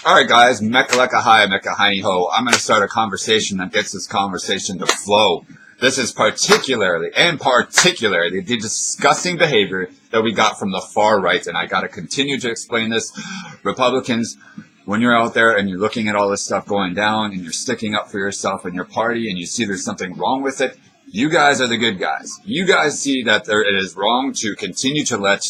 Alright guys, Mekaleka hi, Meka hi ho. I'm going to start a conversation that gets this conversation to flow. This is particularly the disgusting behavior that we got from the far right, and I got to continue to explain this. Republicans, when you're out there and you're looking at all this stuff going down and you're sticking up for yourself and your party and you see there's something wrong with it, you guys are the good guys. You guys see that it is wrong to continue to let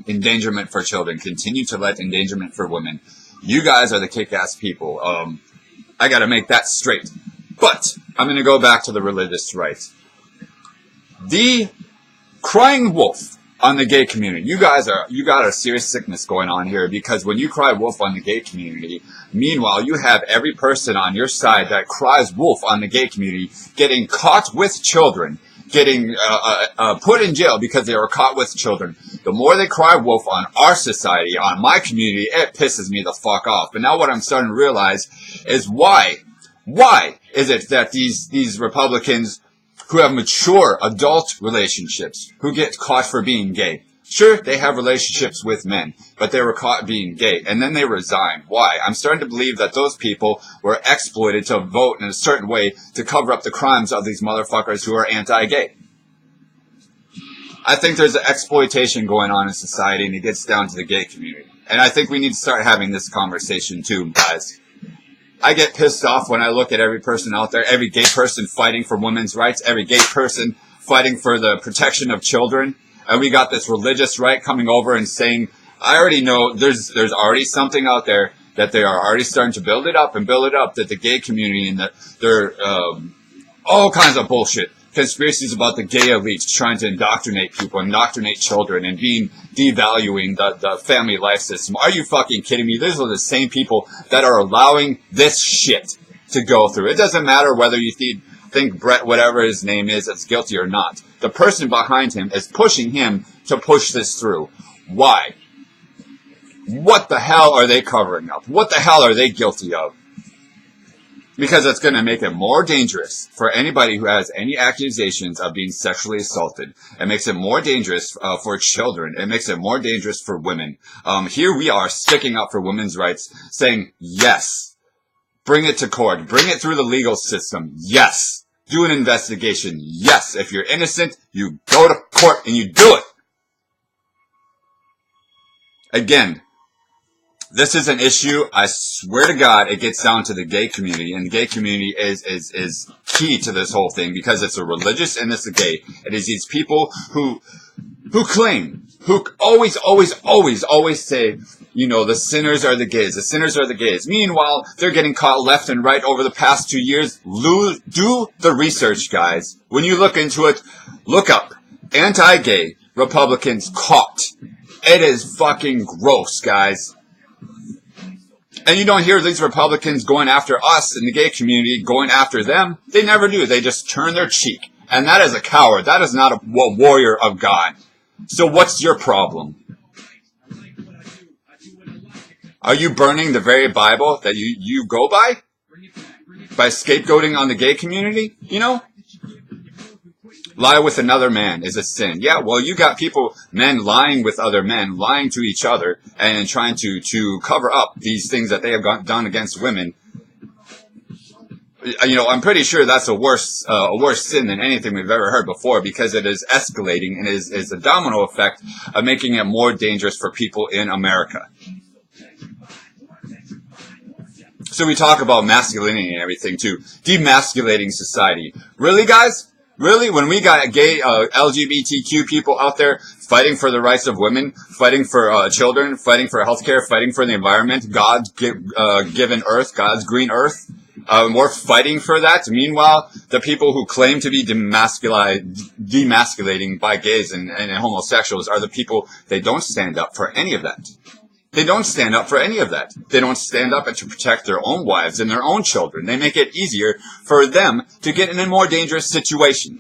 endangerment for children, continue to let endangerment for women. You guys are the kick-ass people. I got to make that straight. But I'm going to go back to the religious right. The crying wolf on the gay community. You got a serious sickness going on here, because when you cry wolf on the gay community, meanwhile you have every person on your side that cries wolf on the gay community getting caught with children, getting put in jail because they were caught with children. The more they cry wolf on our society, on my community, it pisses me the fuck off. But now what I'm starting to realize is why is it that these Republicans who have mature adult relationships, who get caught for being gay, sure, they have relationships with men, but they were caught being gay, and then they resign. Why? I'm starting to believe that those people were exploited to vote in a certain way to cover up the crimes of these motherfuckers who are anti-gay. I think there's an exploitation going on in society, and it gets down to the gay community. And I think we need to start having this conversation too, guys. I get pissed off when I look at every person out there, every gay person fighting for women's rights, every gay person fighting for the protection of children. And we got this religious right coming over and saying, I already know there's already something out there that they are already starting to build it up, that the gay community and they're all kinds of bullshit. Conspiracies about the gay elite trying to indoctrinate people, indoctrinate children, and devaluing the family life system. Are you fucking kidding me? These are the same people that are allowing this shit to go through. It doesn't matter whether you think Brett, whatever his name is guilty or not. The person behind him is pushing him to push this through. Why? What the hell are they covering up? What the hell are they guilty of? Because it's going to make it more dangerous for anybody who has any accusations of being sexually assaulted. It makes it more dangerous for children. It makes it more dangerous for women. Here we are sticking up for women's rights, saying, yes, bring it to court. Bring it through the legal system. Yes. Do an investigation. Yes. If you're innocent, you go to court and you do it. Again, this is an issue, I swear to God, it gets down to the gay community, and the gay community is key to this whole thing, because it's a religious and it's a gay. It is these people who always say, you know, the sinners are the gays. Meanwhile, they're getting caught left and right over the past 2 years. Do the research, guys. When you look into it, look up anti-gay Republicans caught. It is fucking gross, guys. And you don't hear these Republicans going after us in the gay community, going after them. They never do. They just turn their cheek. And that is a coward. That is not a warrior of God. So what's your problem? Are you burning the very Bible that you go by? By scapegoating on the gay community? You know? Lie with another man is a sin. Yeah, well, you got men lying with other men, lying to each other, and trying to cover up these things that they have done against women. You know, I'm pretty sure that's a worse sin than anything we've ever heard before, because it is escalating and is a domino effect of making it more dangerous for people in America. So we talk about masculinity and everything too. Demasculating society. Really, guys? Really? When we got gay LGBTQ people out there fighting for the rights of women, fighting for children, fighting for healthcare, fighting for the environment, God's given earth, God's green earth, we're fighting for that. Meanwhile, the people who claim to be demasculating by gays and homosexuals are the people, they don't stand up for any of that. They don't stand up for any of that. They don't stand up to protect their own wives and their own children. They make it easier for them to get in a more dangerous situation.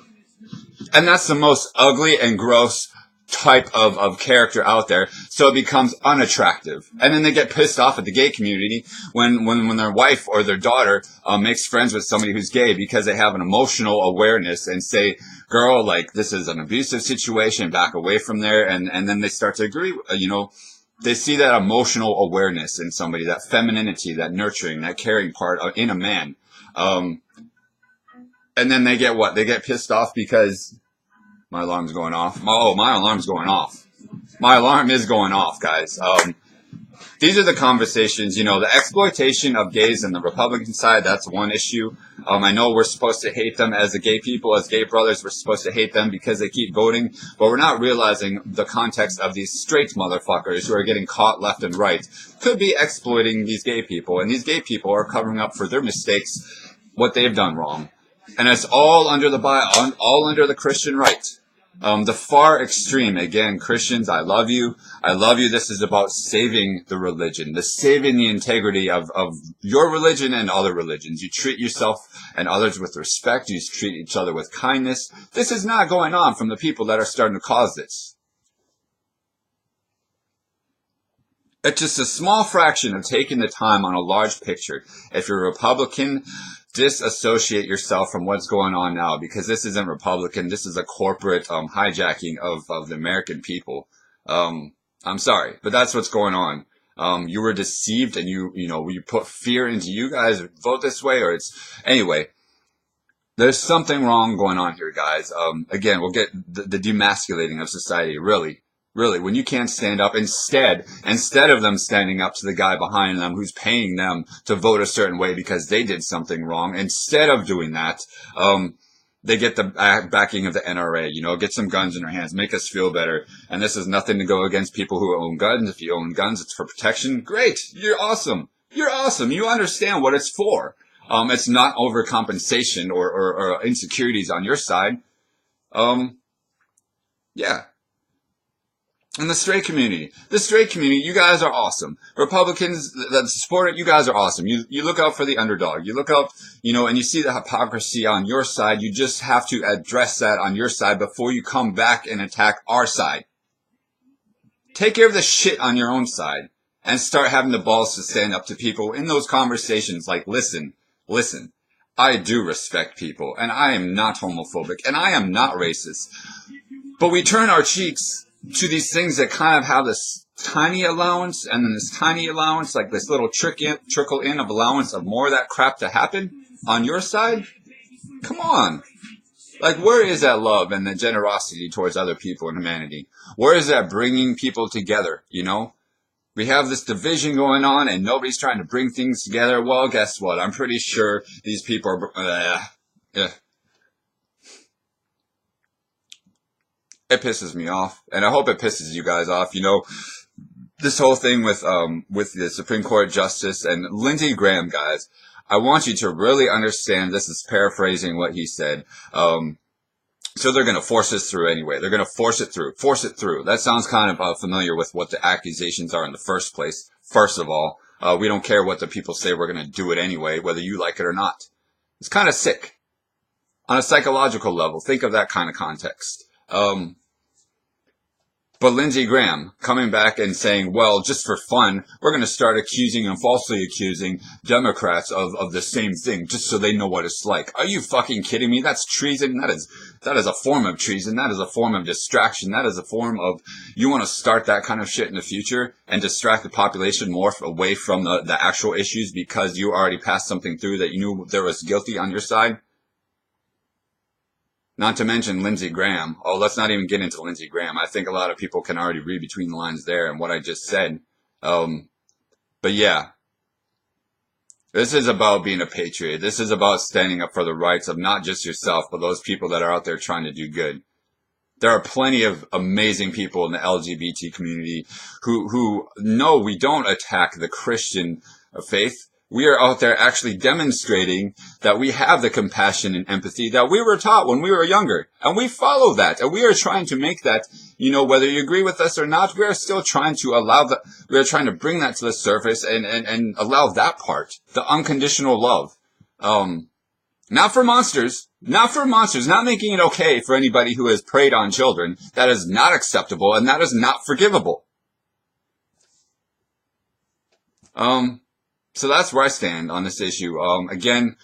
And that's the most ugly and gross type of character out there. So it becomes unattractive. And then they get pissed off at the gay community when their wife or their daughter makes friends with somebody who's gay, because they have an emotional awareness and say, girl, like, this is an abusive situation, back away from there. And then they start to agree, you know, They see that emotional awareness in somebody, that femininity, that nurturing, that caring part in a man. And then they get what? They get pissed off because my alarm's going off. Oh, my alarm's going off. My alarm is going off, guys. These are the conversations, the exploitation of gays on the Republican side, that's one issue. I know we're supposed to hate them as the gay people, as gay brothers, we're supposed to hate them because they keep voting, but we're not realizing the context of these straight motherfuckers who are getting caught left and right could be exploiting these gay people, and these gay people are covering up for their mistakes, what they've done wrong. And it's all under all under the Christian right. The far extreme, again, Christians, I love you. I love you. This is about saving the religion, saving the integrity of your religion and other religions. You treat yourself and others with respect. You treat each other with kindness. This is not going on from the people that are starting to cause this. It's just a small fraction of taking the time on a large picture. If you're a Republican, disassociate yourself from what's going on now, because this isn't Republican. This is a corporate hijacking of the American people. I'm sorry, but that's what's going on. You were deceived, and you put fear into you guys. Vote this way, or anyway. There's something wrong going on here, guys. Again, we'll get the demasculating of society. Really, when you can't stand up, instead of them standing up to the guy behind them who's paying them to vote a certain way because they did something wrong, instead of doing that, they get the backing of the NRA, get some guns in their hands, make us feel better. And this is nothing to go against people who own guns. If you own guns, it's for protection. Great. You're awesome. You're awesome. You understand what it's for. It's not overcompensation or insecurities on your side. Yeah. And the straight community, you guys are awesome. Republicans that support it, you guys are awesome. You look out for the underdog. You look out, and you see the hypocrisy on your side. You just have to address that on your side before you come back and attack our side. Take care of the shit on your own side and start having the balls to stand up to people in those conversations like, listen, I do respect people, and I am not homophobic, and I am not racist. But we turn our cheeks to these things that kind of have this tiny allowance, and then this tiny allowance, like this little trickle in of allowance of more of that crap to happen on your side. Come on. Like, where is that love and the generosity towards other people and humanity? Where is that bringing people together, We have this division going on, and nobody's trying to bring things together. Well, guess what? I'm pretty sure these people are... It pisses me off, and I hope it pisses you guys off. This whole thing with the Supreme Court Justice and Lindsey Graham, guys. I want you to really understand. This is paraphrasing what he said. So they're going to force this through anyway. They're going to force it through. Force it through. That sounds kind of familiar with what the accusations are in the first place. First of all, we don't care what the people say. We're going to do it anyway, whether you like it or not. It's kind of sick on a psychological level. Think of that kind of context. But Lindsey Graham coming back and saying, well, just for fun, we're going to start accusing and falsely accusing Democrats of the same thing, just so they know what it's like. Are you fucking kidding me? That's treason. That is a form of treason. That is a form of distraction. That is a form of, you want to start that kind of shit in the future and distract the population more away from the actual issues because you already passed something through that you knew there was guilty on your side? Not to mention Lindsey Graham. Oh, let's not even get into Lindsey Graham. I think a lot of people can already read between the lines there and what I just said. But yeah, this is about being a patriot. This is about standing up for the rights of not just yourself, but those people that are out there trying to do good. There are plenty of amazing people in the LGBT community who know we don't attack the Christian faith. We are out there actually demonstrating that we have the compassion and empathy that we were taught when we were younger. And we follow that. And we are trying to make that, whether you agree with us or not, we are still trying to we are trying to bring that to the surface and allow that part, the unconditional love. Not for monsters, not making it okay for anybody who has preyed on children. That is not acceptable and that is not forgivable. So that's where I stand on this issue. Again,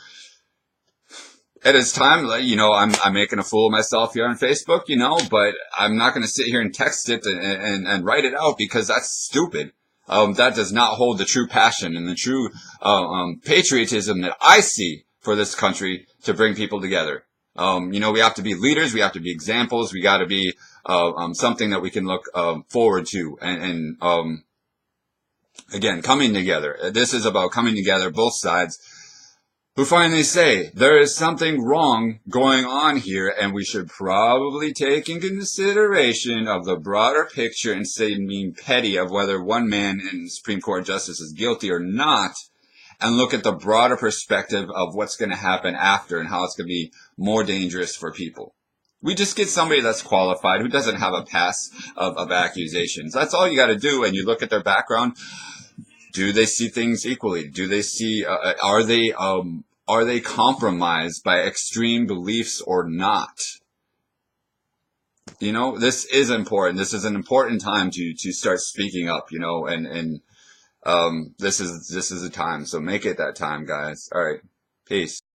It is time, like, I'm making a fool of myself here on Facebook, but I'm not going to sit here and text it and write it out because that's stupid. That does not hold the true passion and the true patriotism that I see for this country to bring people together. We have to be leaders, we have to be examples, we got to be something that we can look forward to, and again, coming together. This is about coming together, both sides, who finally say there is something wrong going on here and we should probably take in consideration of the broader picture instead of being petty of whether one man in Supreme Court justice is guilty or not, and look at the broader perspective of what's going to happen after and how it's going to be more dangerous for people. We just get somebody that's qualified, who doesn't have a past of accusations. That's all you got to do, and you look at their background. Do they see things equally? Do they see, are they compromised by extreme beliefs or not? This is important. This is an important time to start speaking up, and this is the time. So make it that time, guys. All right. Peace.